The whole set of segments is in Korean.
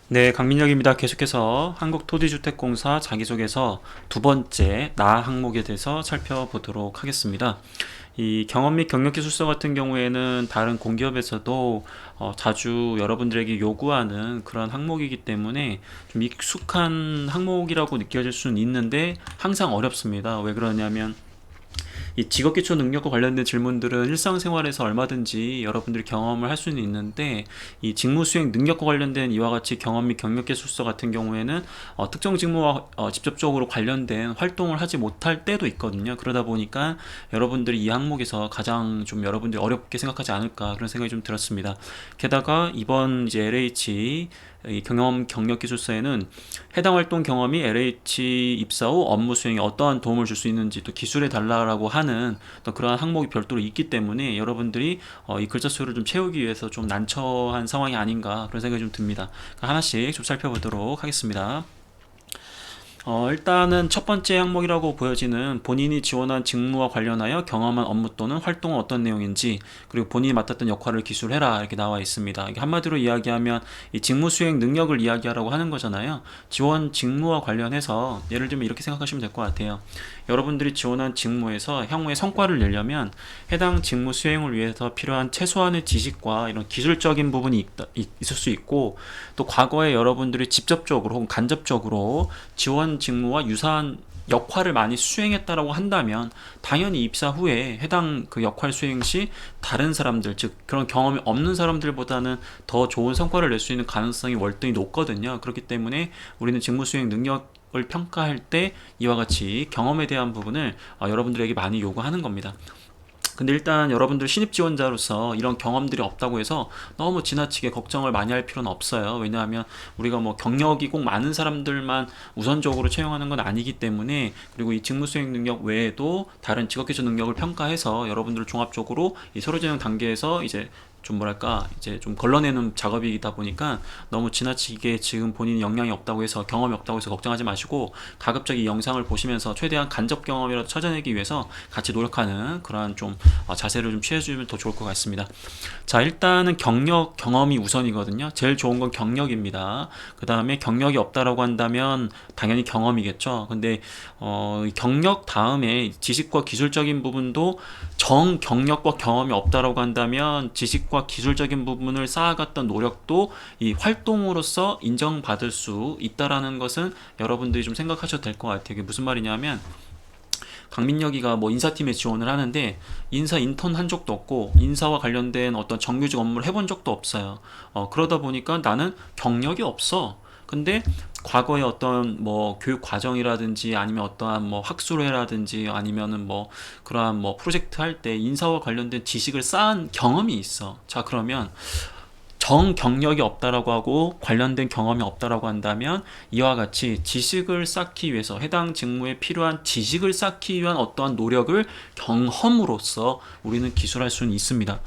네, 강민혁입니다. 계속해서 한국토지주택공사 자기소개서 두 번째 나 항목에 대해서 살펴보도록 하겠습니다. 이 경험 및 경력기술서 같은 경우에는 다른 공기업에서도 자주 여러분들에게 요구하는 그런 항목이기 때문에 좀 익숙한 항목이라고 느껴질 수는 있는데 항상 어렵습니다. 왜 그러냐면 이 직업기초 능력과 관련된 질문들은 일상생활에서 얼마든지 여러분들이 경험을 할 수는 있는데 이 직무수행 능력과 관련된 이와 같이 경험 및 경력기술서 같은 경우에는 특정 직무와 직접적으로 관련된 활동을 하지 못할 때도 있거든요. 그러다 보니까 여러분들이 이 항목에서 가장 좀 여러분들이 어렵게 생각하지 않을까 그런 생각이 좀 들었습니다. 게다가 이번 이제 LH 이 경험 경력 기술서에는 해당 활동 경험이 LH 입사 후 업무 수행에 어떠한 도움을 줄 수 있는지 또 기술해 달라고 하는 또 그러한 항목이 별도로 있기 때문에 여러분들이 이 글자 수를 좀 채우기 위해서 좀 난처한 상황이 아닌가 그런 생각이 좀 듭니다. 하나씩 좀 살펴보도록 하겠습니다. 일단은 첫 번째 항목이라고 보여지는 본인이 지원한 직무와 관련하여 경험한 업무 또는 활동은 어떤 내용인지 그리고 본인이 맡았던 역할을 기술해라 이렇게 나와 있습니다. 이게 한마디로 이야기하면 이 직무 수행 능력을 이야기하라고 하는 거잖아요. 지원 직무와 관련해서 예를 들면 이렇게 생각하시면 될 것 같아요. 여러분들이 지원한 직무에서 향후에 성과를 내려면 해당 직무 수행을 위해서 필요한 최소한의 지식과 이런 기술적인 부분이 있을 수 있고 또 과거에 여러분들이 직접적으로 혹은 간접적으로 지원 직무와 유사한 역할을 많이 수행했다라고 한다면 당연히 입사 후에 해당 그 역할 수행 시 다른 사람들 즉 그런 경험이 없는 사람들보다는 더 좋은 성과를 낼 수 있는 가능성이 월등히 높거든요. 그렇기 때문에 우리는 직무 수행 능력을 평가할 때 이와 같이 경험에 대한 부분을 여러분들에게 많이 요구하는 겁니다. 근데 일단 여러분들 신입 지원자로서 이런 경험들이 없다고 해서 너무 지나치게 걱정을 많이 할 필요는 없어요. 왜냐하면 우리가 뭐 경력이 꼭 많은 사람들만 우선적으로 채용하는 건 아니기 때문에 그리고 이 직무 수행 능력 외에도 다른 직업 기초 능력을 평가해서 여러분들을 종합적으로 이 서류 전형 단계에서 이제 좀 뭐랄까 이제 좀 걸러내는 작업이다 보니까 너무 지나치게 지금 본인이 역량이 없다고 해서 경험이 없다고 해서 걱정하지 마시고 가급적 이 영상을 보시면서 최대한 간접 경험이라도 찾아내기 위해서 같이 노력하는 그러한 좀 자세를 좀 취해주면 더 좋을 것 같습니다. 자, 일단은 경력 경험이 우선이거든요. 제일 좋은 건 경력입니다. 그 다음에 경력이 없다라고 한다면 당연히 경험이겠죠. 근데 경력 다음에 지식과 기술적인 부분도 정 경력과 경험이 없다라고 한다면 지식과 기술적인 부분을 쌓아갔던 노력도 이 활동으로서 인정받을 수 있다라는 것은 여러분들이 좀 생각하셔도 될 것 같아요. 이게 무슨 말이냐면 강민혁이가 뭐 인사팀에 지원을 하는데 인사 인턴 한 적도 없고 인사와 관련된 어떤 정규직 업무를 해본 적도 없어요. 그러다 보니까 나는 경력이 없어. 근데 과거에 어떤 뭐 교육 과정이라든지 아니면 어떠한 뭐 학술회라든지 아니면은 뭐 그러한 뭐 프로젝트 할 때 인사와 관련된 지식을 쌓은 경험이 있어. 자, 그러면 정 경력이 없다라고 하고 관련된 경험이 없다라고 한다면 이와 같이 지식을 쌓기 위해서 해당 직무에 필요한 지식을 쌓기 위한 어떠한 노력을 경험으로써 우리는 기술할 수는 있습니다.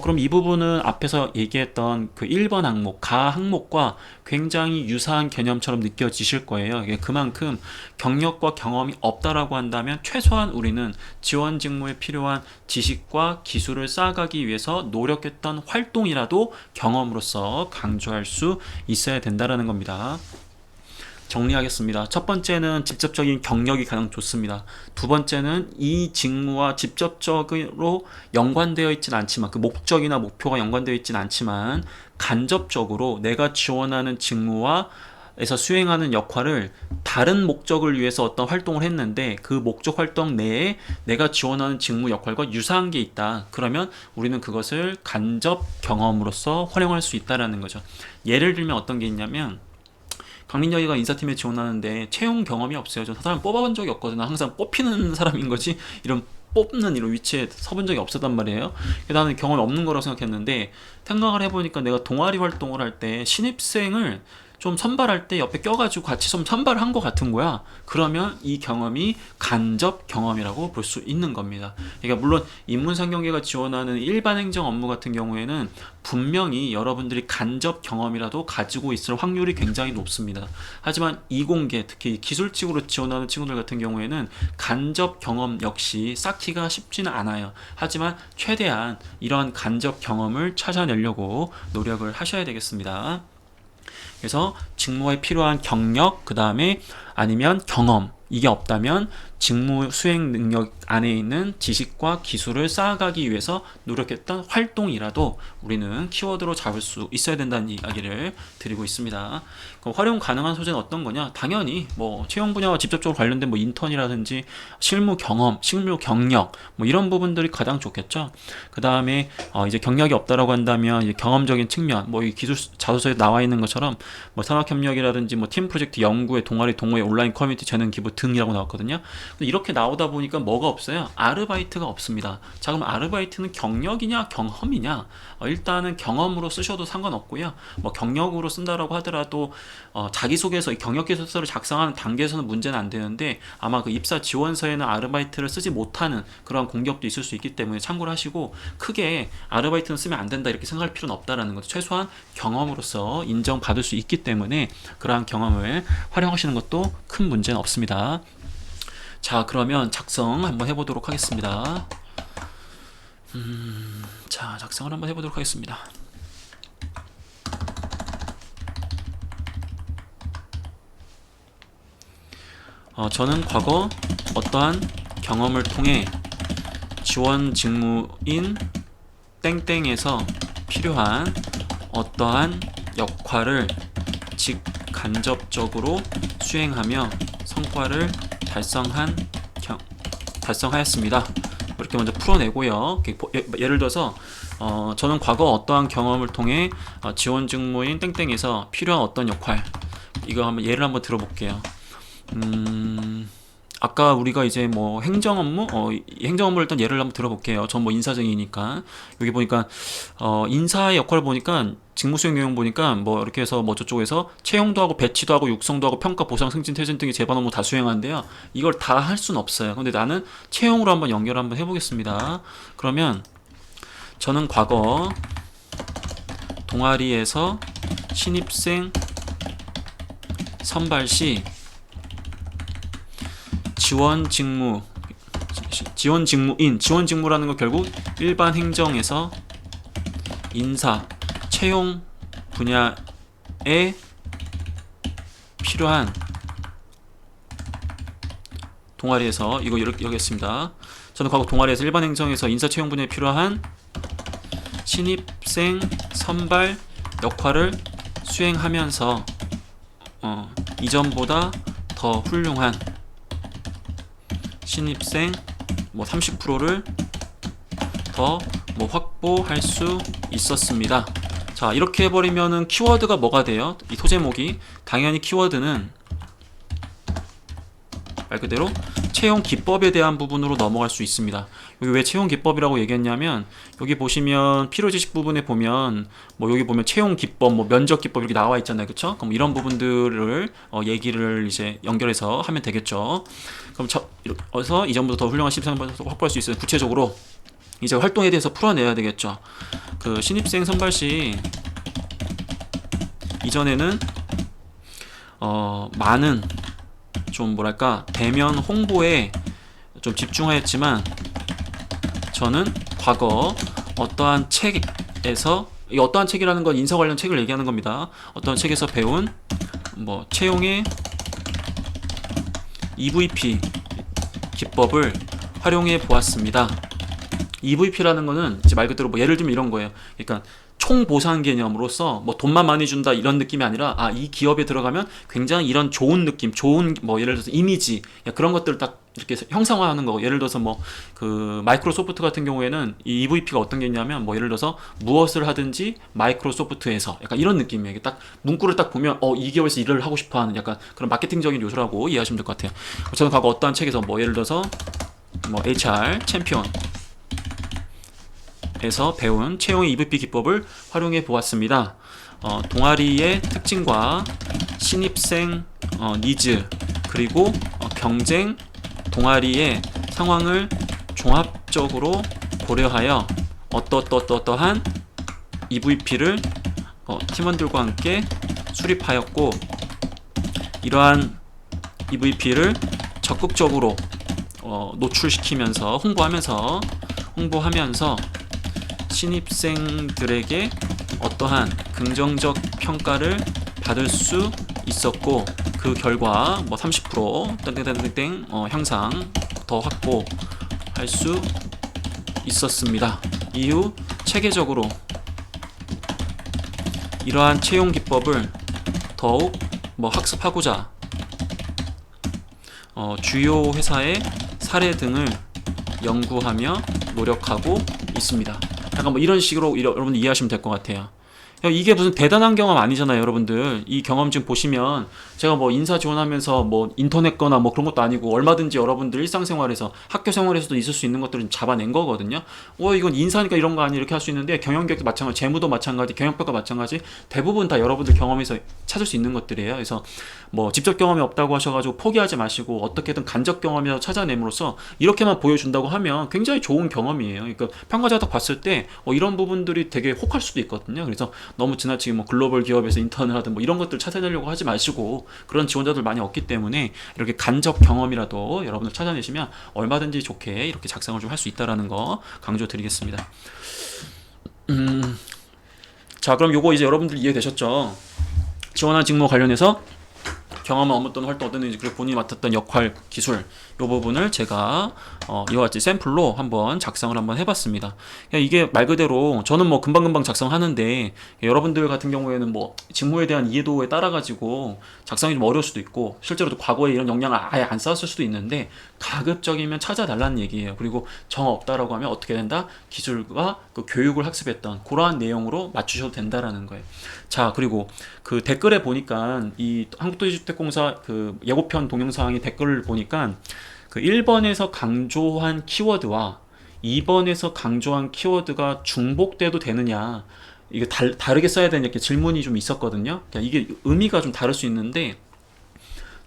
그럼 이 부분은 앞에서 얘기했던 그 1번 항목, 가 항목과 굉장히 유사한 개념처럼 느껴지실 거예요. 이게 그만큼 경력과 경험이 없다라고 한다면 최소한 우리는 지원 직무에 필요한 지식과 기술을 쌓아가기 위해서 노력했던 활동이라도 경험으로서 강조할 수 있어야 된다라는 겁니다. 정리하겠습니다. 첫 번째는 직접적인 경력이 가장 좋습니다. 두 번째는 이 직무와 직접적으로 연관되어 있지는 않지만 그 목적이나 목표가 연관되어 있지는 않지만 간접적으로 내가 지원하는 직무와 에서 수행하는 역할을 다른 목적을 위해서 어떤 활동을 했는데 그 목적 활동 내에 내가 지원하는 직무 역할과 유사한 게 있다. 그러면 우리는 그것을 간접 경험으로서 활용할 수 있다라는 거죠. 예를 들면 어떤 게 있냐면 강민혁이가 인사팀에 지원하는데 채용 경험이 없어요. 저 사람 뽑아본 적이 없거든요. 항상 뽑히는 사람인 거지 이런 뽑는 이런 위치에 서본 적이 없었단 말이에요. 나는 경험이 없는 거라고 생각했는데 생각을 해보니까 내가 동아리 활동을 할 때 신입생을 좀 선발할 때 옆에 껴가지고 같이 좀 선발을 한 것 같은 거야. 그러면 이 경험이 간접 경험이라고 볼 수 있는 겁니다. 그러니까 물론 인문상경계가 지원하는 일반 행정 업무 같은 경우에는 분명히 여러분들이 간접 경험이라도 가지고 있을 확률이 굉장히 높습니다. 하지만 이공계 특히 기술직으로 지원하는 친구들 같은 경우에는 간접 경험 역시 쌓기가 쉽지는 않아요. 하지만 최대한 이러한 간접 경험을 찾아내려고 노력을 하셔야 되겠습니다. 그래서 직무에 필요한 경력, 그 다음에 아니면 경험, 이게 없다면 직무 수행 능력 안에 있는 지식과 기술을 쌓아가기 위해서 노력했던 활동이라도 우리는 키워드로 잡을 수 있어야 된다는 이야기를 드리고 있습니다. 그럼 활용 가능한 소재는 어떤 거냐? 당연히 뭐 채용 분야와 직접적으로 관련된 뭐 인턴이라든지 실무 경험, 실무 경력 뭐 이런 부분들이 가장 좋겠죠. 그 다음에 이제 경력이 없다라고 한다면 이제 경험적인 측면, 뭐 이 기술 자소서에 나와 있는 것처럼 뭐 산학협력이라든지 뭐 팀 프로젝트, 연구회, 동아리, 동호회, 온라인 커뮤니티, 재능 기부 등이라고 나왔거든요. 이렇게 나오다 보니까 뭐가 없어요? 아르바이트가 없습니다. 자, 그럼 아르바이트는 경력이냐 경험이냐? 일단은 경험으로 쓰셔도 상관없고요. 뭐 경력으로 쓴다라고 하더라도 자기소개서, 경력계획서를 작성하는 단계에서는 문제는 안 되는데 아마 그 입사 지원서에는 아르바이트를 쓰지 못하는 그런 공격도 있을 수 있기 때문에 참고를 하시고, 크게 아르바이트는 쓰면 안 된다 이렇게 생각할 필요는 없다라는 거죠. 최소한 경험으로서 인정받을 수 있기 때문에 그러한 경험을 활용하시는 것도 큰 문제는 없습니다. 자, 그러면 작성 한번 해보도록 하겠습니다. 자, 작성을 한번 해보도록 하겠습니다. 저는 과거 어떠한 경험을 통해 지원 직무인 땡땡에서 필요한 어떠한 역할을 직간접적으로 수행하며 성과를 달성하였습니다. 이렇게 먼저 풀어내고요. 예를 들어서 저는 과거 어떠한 경험을 통해 지원 직무인 땡땡에서 필요한 어떤 역할, 이거 한번 예를 한번 들어볼게요. 아까 우리가 이제 뭐 행정 업무, 행정 업무를 일단 예를 한번 들어볼게요. 전 뭐 인사정이니까 여기 보니까 인사의 역할을 보니까 직무 수행 내용 보니까 뭐 이렇게 해서 뭐 저쪽에서 채용도 하고 배치도 하고 육성도 하고 평가 보상 승진 퇴진 등의 제반 업무 다 수행하는데요. 이걸 다 할 수는 없어요. 근데 나는 채용으로 한번 연결 한번 해보겠습니다. 그러면 저는 과거 동아리에서 신입생 선발 시 지원 직무라는 건 결국 일반 행정에서 인사, 채용 분야에 필요한 동아리에서 이거 이렇게 했습니다. 저는 과거 동아리에서 일반 행정에서 인사, 채용 분야에 필요한 신입생 선발 역할을 수행하면서 이전보다 더 훌륭한 신입생 뭐 30%를 더 뭐 확보할 수 있었습니다. 자, 이렇게 해버리면은 키워드가 뭐가 돼요? 이 소제목이 당연히 키워드는 말 그대로 채용 기법에 대한 부분으로 넘어갈 수 있습니다. 여기 왜 채용 기법이라고 얘기했냐면 여기 보시면 필요 지식 부분에 보면 뭐 여기 보면 채용 기법, 뭐 면접 기법 이렇게 나와 있잖아요, 그렇죠? 그럼 이런 부분들을 얘기를 이제 연결해서 하면 되겠죠. 그럼 어서 이전보다 더 훌륭한 신입생 확보할 수 있어요. 구체적으로 이제 활동에 대해서 풀어내야 되겠죠. 그 신입생 선발 시 이전에는 많은 좀 뭐랄까 대면 홍보에 좀 집중하였지만 저는 과거 어떠한 책에서, 이 어떠한 책이라는 건 인사 관련 책을 얘기하는 겁니다. 어떠한 책에서 배운 뭐 채용의 EVP 기법을 활용해 보았습니다. EVP라는 거는 이제 말 그대로 뭐 예를 들면 이런 거예요. 그러니까 총 보상 개념으로서 뭐 돈만 많이 준다 이런 느낌이 아니라 이 기업에 들어가면 굉장히 이런 좋은 느낌, 좋은 뭐 예를 들어서 이미지 그런 것들을 딱 이렇게 형상화하는 거. 예를 들어서 뭐 그 마이크로소프트 같은 경우에는 이 EVP가 어떤 게 있냐면 뭐 예를 들어서 무엇을 하든지 마이크로소프트에서 약간 이런 느낌이에요. 딱 문구를 딱 보면 이 기업에서 일을 하고 싶어하는 약간 그런 마케팅적인 요소라고 이해하시면 될 것 같아요. 저는 과거 어떠한 책에서 뭐 예를 들어서 뭐 HR 챔피언 에서 배운 채용의 EVP 기법을 활용해 보았습니다. 동아리의 특징과 신입생 니즈 그리고 경쟁 동아리의 상황을 종합적으로 고려하여 어떠한 EVP를 팀원들과 함께 수립하였고, 이러한 EVP를 적극적으로 노출시키면서 홍보하면서 신입생들에게 어떠한 긍정적 평가를 받을 수 있었고, 그 결과 뭐 30% 땡땡땡땡 향상 더 확보할 수 있었습니다. 이후 체계적으로 이러한 채용 기법을 더욱 뭐 학습하고자 주요 회사의 사례 등을 연구하며 노력하고 있습니다. 약간 뭐 이런 식으로 여러분 이해하시면 될 것 같아요. 이게 무슨 대단한 경험 아니잖아요, 여러분들. 이 경험 지금 보시면 제가 뭐 인사 지원하면서 뭐 인터넷 거나 뭐 그런 것도 아니고 얼마든지 여러분들 일상생활에서 학교 생활에서도 있을 수 있는 것들은 잡아낸 거거든요. 이건 인사니까 이런 거 아니 이렇게 할 수 있는데 경영계획도 마찬가지, 재무도 마찬가지, 경영평가 마찬가지, 대부분 다 여러분들 경험에서 찾을 수 있는 것들이에요. 그래서 뭐 직접 경험이 없다고 하셔가지고 포기하지 마시고 어떻게든 간접 경험에서 찾아냄으로써 이렇게만 보여준다고 하면 굉장히 좋은 경험이에요. 그러니까 평가자가 딱 봤을 때 이런 부분들이 되게 혹할 수도 있거든요. 그래서 너무 지나치게 뭐 글로벌 기업에서 인턴을 하든 뭐 이런 것들 찾아내려고 하지 마시고, 그런 지원자들 많이 없기 때문에 이렇게 간접 경험이라도 여러분들 찾아내시면 얼마든지 좋게 이렇게 작성을 좀 할 수 있다라는 거 강조드리겠습니다. 자, 그럼 요거 이제 여러분들 이해되셨죠? 지원한 직무 관련해서 경험한 업무 또는 활동 어땠는지, 그리고 본인이 맡았던 역할, 기술, 이 부분을 제가 이와 같이 샘플로 한번 작성을 한번 해봤습니다. 이게 말 그대로 저는 뭐 금방금방 작성하는데, 여러분들 같은 경우에는 뭐 직무에 대한 이해도에 따라 가지고 작성이 좀 어려울 수도 있고, 실제로도 과거에 이런 역량을 아예 안 쌓았을 수도 있는데, 가급적이면 찾아달라는 얘기예요. 그리고 정 없다라고 하면 어떻게 된다? 기술과 그 교육을 학습했던 그러한 내용으로 맞추셔도 된다라는 거예요. 자, 그리고 그 댓글에 보니까 이 한국도시주택공사 그 예고편 동영상의 댓글을 보니까 그 1번에서 강조한 키워드와 2번에서 강조한 키워드가 중복돼도 되느냐, 이게 다르게 써야 되냐, 이렇게 질문이 좀 있었거든요. 그러니까 이게 의미가 좀 다를 수 있는데,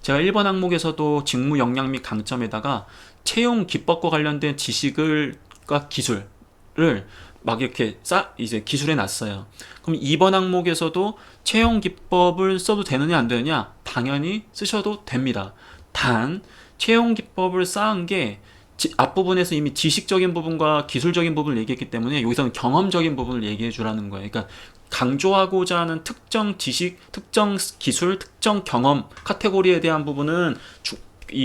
제가 1번 항목에서도 직무 역량 및 강점에다가 채용 기법과 관련된 지식과 기술을 막 이렇게 이제 기술해 놨어요. 그럼 2번 항목에서도 채용 기법을 써도 되느냐 안 되느냐, 당연히 쓰셔도 됩니다. 단 채용 기법을 쌓은 게 앞부분에서 이미 지식적인 부분과 기술적인 부분을 얘기했기 때문에 여기서는 경험적인 부분을 얘기해 주라는 거예요. 그러니까 강조하고자 하는 특정 지식, 특정 기술, 특정 경험 카테고리에 대한 부분은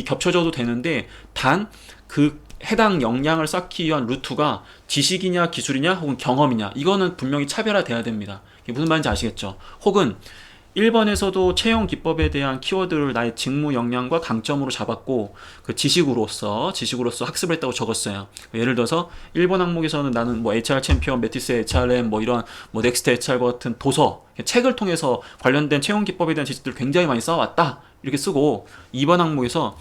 겹쳐져도 되는데, 단 그 해당 역량을 쌓기 위한 루트가 지식이냐 기술이냐 혹은 경험이냐, 이거는 분명히 차별화돼야 됩니다. 이게 무슨 말인지 아시겠죠? 혹은 1번에서도 채용 기법에 대한 키워드를 나의 직무 역량과 강점으로 잡았고, 그 지식으로서 학습을 했다고 적었어요. 예를 들어서 1번 항목에서는 나는 뭐 HR 챔피언, 메티스 HRM, 뭐 이런 뭐 넥스트 HR 같은 도서, 책을 통해서 관련된 채용 기법에 대한 지식들을 굉장히 많이 쌓아왔다, 이렇게 쓰고, 2번 항목에서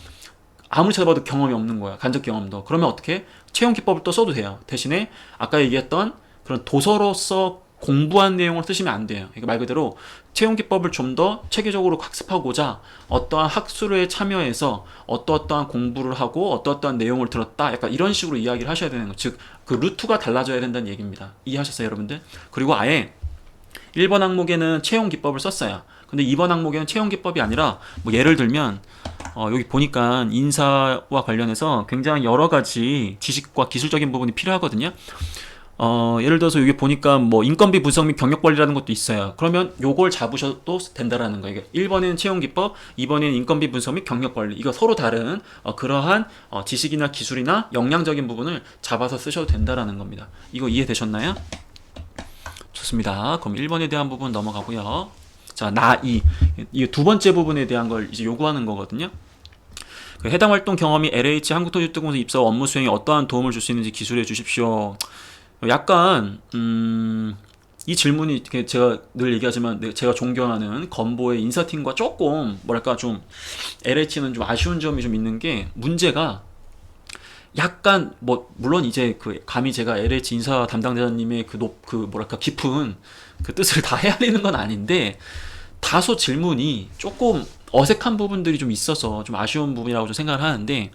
아무리 찾아봐도 경험이 없는 거야, 간접 경험도. 그러면 어떻게? 채용 기법을 또 써도 돼요. 대신에 아까 얘기했던 그런 도서로서 공부한 내용을 쓰시면 안 돼요. 그러니까 말 그대로 채용 기법을 좀 더 체계적으로 학습하고자 어떠한 학술에 참여해서 어떠한 공부를 하고 어떠한 내용을 들었다, 약간 이런 식으로 이야기를 하셔야 되는 거. 즉 그 루트가 달라져야 된다는 얘기입니다. 이해하셨어요, 여러분들? 그리고 아예 1번 항목에는 채용 기법을 썼어요. 근데 2번 항목에는 채용 기법이 아니라, 뭐 예를 들면 여기 보니까 인사와 관련해서 굉장히 여러 가지 지식과 기술적인 부분이 필요하거든요. 예를 들어서 여기 보니까 뭐 인건비 분석 및 경력 관리라는 것도 있어요. 그러면 요걸 잡으셔도 된다라는 거예요. 1번에는 채용 기법, 2번에는 인건비 분석 및 경력 관리. 이거 서로 다른 그러한 지식이나 기술이나 역량적인 부분을 잡아서 쓰셔도 된다라는 겁니다. 이거 이해되셨나요? 좋습니다. 그럼 1번에 대한 부분 넘어가고요. 자, 이 두 번째 부분에 대한 걸 이제 요구하는 거거든요. 그 해당 활동 경험이 LH 한국토지주택공사 입사 후 업무 수행에 어떠한 도움을 줄 수 있는지 기술해 주십시오. 약간 이 질문이 제가 늘 얘기하지만 제가 존경하는 건보의 인사팀과 조금 뭐랄까 좀 LH는 좀 아쉬운 점이 좀 있는 게, 문제가 약간 뭐 물론 이제 그 감히 제가 LH 인사 담당자님의 그 뭐랄까 깊은 그 뜻을 다 헤아리는 건 아닌데, 다소 질문이 조금 어색한 부분들이 좀 있어서 좀 아쉬운 부분이라고 좀 생각을 하는데,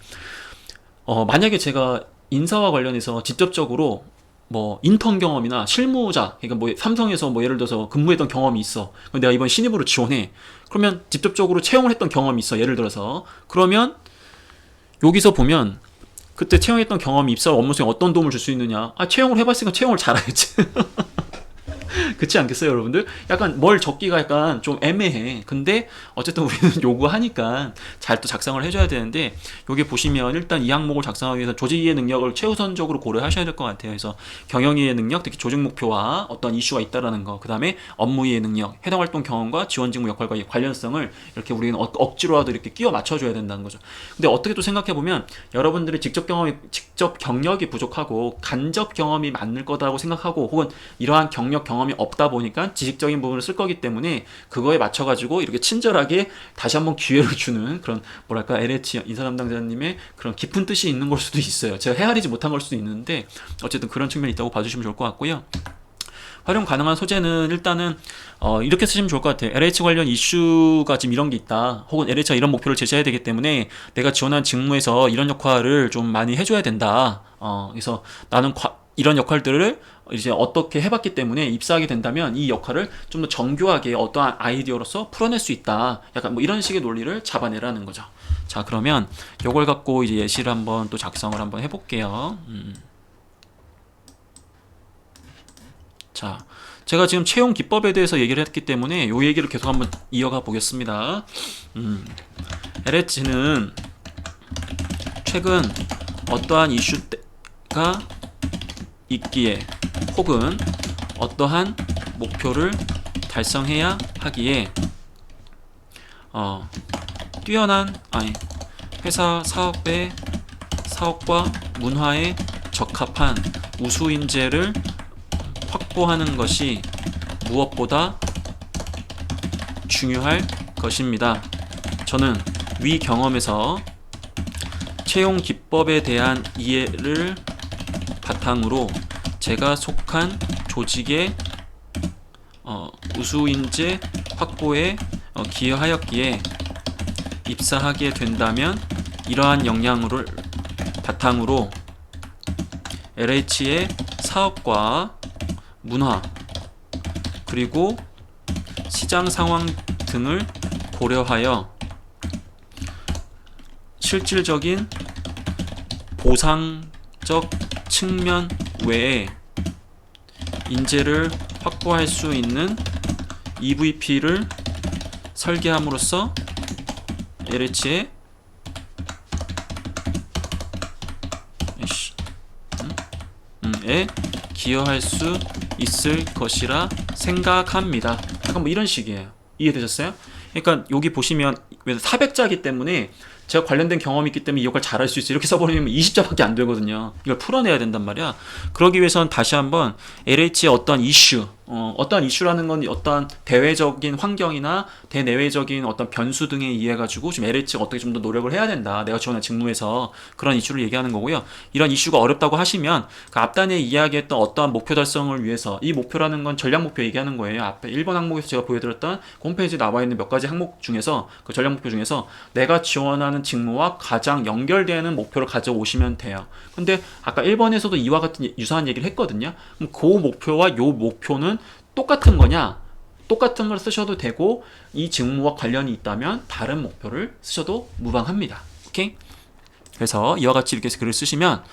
만약에 제가 인사와 관련해서 직접적으로 뭐 인턴 경험이나 실무자, 그러니까 뭐 삼성에서 뭐 예를 들어서 근무했던 경험이 있어. 그럼 내가 이번 신입으로 지원해. 그러면 직접적으로 채용을 했던 경험이 있어, 예를 들어서. 그러면 여기서 보면 그때 채용했던 경험이 입사 업무 수행에 어떤 도움을 줄 수 있느냐. 채용을 해봤으니까 채용을 잘하겠지. 그렇지 않겠어요, 여러분들? 약간 뭘 적기가 약간 좀 애매해. 근데 어쨌든 우리는 요구하니까 잘 또 작성을 해줘야 되는데, 여기 보시면 일단 이 항목을 작성하기 위해서 조직이해 능력을 최우선적으로 고려하셔야 될 것 같아요. 그래서 경영이해 능력, 특히 조직 목표와 어떤 이슈가 있다라는 거, 그 다음에 업무이해 능력, 해당 활동 경험과 지원 직무 역할과의 관련성을 이렇게 우리는 억지로라도 이렇게 끼워 맞춰줘야 된다는 거죠. 근데 어떻게 또 생각해 보면 여러분들의 직접 경력이 부족하고 간접 경험이 많을 거다고 생각하고, 혹은 이러한 경력 경험이 없다 보니까 지식적인 부분을 쓸 거기 때문에 그거에 맞춰가지고 이렇게 친절하게 다시 한번 기회를 주는 그런, 뭐랄까, LH 인사 담당자님의 그런 깊은 뜻이 있는 걸 수도 있어요. 제가 헤아리지 못한 걸 수도 있는데 어쨌든 그런 측면이 있다고 봐주시면 좋을 것 같고요. 활용 가능한 소재는 일단은 이렇게 쓰시면 좋을 것 같아요. LH 관련 이슈가 지금 이런 게 있다, 혹은 LH가 이런 목표를 제시해야 되기 때문에 내가 지원한 직무에서 이런 역할을 좀 많이 해줘야 된다. 그래서 나는 이런 역할들을 이제 어떻게 해봤기 때문에 입사하게 된다면 이 역할을 좀 더 정교하게 어떠한 아이디어로서 풀어낼 수 있다. 약간 뭐 이런 식의 논리를 잡아내라는 거죠. 자, 그러면 요걸 갖고 이제 예시를 한번 또 작성을 한번 해볼게요. 자, 제가 지금 채용 기법에 대해서 얘기를 했기 때문에 요 얘기를 계속 한번 이어가 보겠습니다. LH는 최근 어떠한 이슈가 있기에, 혹은 어떠한 목표를 달성해야 하기에 뛰어난 회사 사업과 문화에 적합한 우수 인재를 확보하는 것이 무엇보다 중요할 것입니다. 저는 위 경험에서 채용 기법에 대한 이해를 바탕으로 제가 속한 조직의 우수 인재 확보에 기여하였기에, 입사하게 된다면 이러한 역량을 바탕으로 LH의 사업과 문화, 그리고 시장 상황 등을 고려하여 실질적인 보상적 측면 외에 인재를 확보할 수 있는 EVP를 설계함으로써 LH의 기여할 수 있을 것이라 생각합니다. 약간 뭐 이런 식이에요. 이해되셨어요? 그러니까 여기 보시면 400자이기 때문에 제가 관련된 경험이 있기 때문에 이 역할 잘할 수 있어요, 이렇게 써버리면 20자밖에 안 되거든요. 이걸 풀어내야 된단 말이야. 그러기 위해서는 다시 한번 LH의 어떤 이슈, 어떠한 이슈라는 건 어떠한 대외적인 환경이나 대내외적인 어떤 변수 등에 의해 가지고 지금 LH가 어떻게 좀 더 노력을 해야 된다, 내가 지원한 직무에서 그런 이슈를 얘기하는 거고요. 이런 이슈가 어렵다고 하시면 그 앞단에 이야기했던 어떠한 목표 달성을 위해서, 이 목표라는 건 전략 목표 얘기하는 거예요. 앞에 1번 항목에서 제가 보여드렸던 홈페이지에 나와 있는 몇 가지 항목 중에서, 그 전략 목표 중에서 내가 지원하는 직무와 가장 연결되는 목표를 가져오시면 돼요. 근데 아까 1번에서도 이와 같은 유사한 얘기를 했거든요. 그럼 그 목표와 요 목표는 똑같은 거냐? 똑같은 걸 쓰셔도 되고, 이 직무와 관련이 있다면 다른 목표를 쓰셔도 무방합니다. 오케이? 그래서 이와 같이 이렇게 글을 쓰시면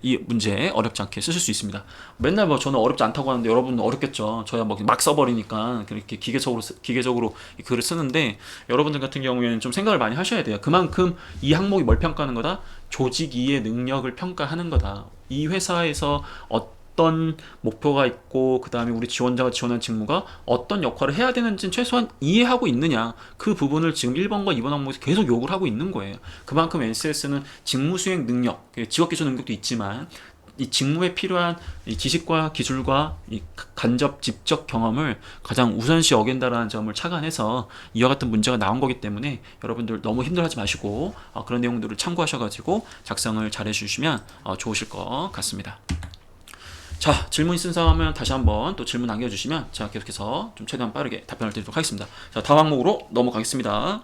이 문제 어렵지 않게 쓰실 수 있습니다. 맨날 뭐 저는 어렵지 않다고 하는데 여러분은 어렵겠죠. 저야 뭐 막 써버리니까 그렇게 기계적으로 이 글을 쓰는데, 여러분들 같은 경우에는 좀 생각을 많이 하셔야 돼요. 그만큼 이 항목이 뭘 평가하는 거다? 조직 이해 능력을 평가하는 거다. 이 회사에서 어떤 목표가 있고, 그 다음에 우리 지원자가 지원한 직무가 어떤 역할을 해야 되는지는 최소한 이해하고 있느냐, 그 부분을 지금 1번과 2번 항목에서 계속 요구를 하고 있는 거예요. 그만큼 NCS는 직무 수행 능력, 직업 기술 능력도 있지만 이 직무에 필요한 이 지식과 기술과 이 간접 직접 경험을 가장 우선시 여긴다라는 점을 착안해서 이와 같은 문제가 나온 거기 때문에, 여러분들 너무 힘들어하지 마시고 그런 내용들을 참고하셔가지고 작성을 잘 해주시면 좋으실 것 같습니다. 자, 질문 있으면 다시 한번 또 질문 남겨주시면 제가 계속해서 좀 최대한 빠르게 답변을 드리도록 하겠습니다. 자, 다음 항목으로 넘어가겠습니다.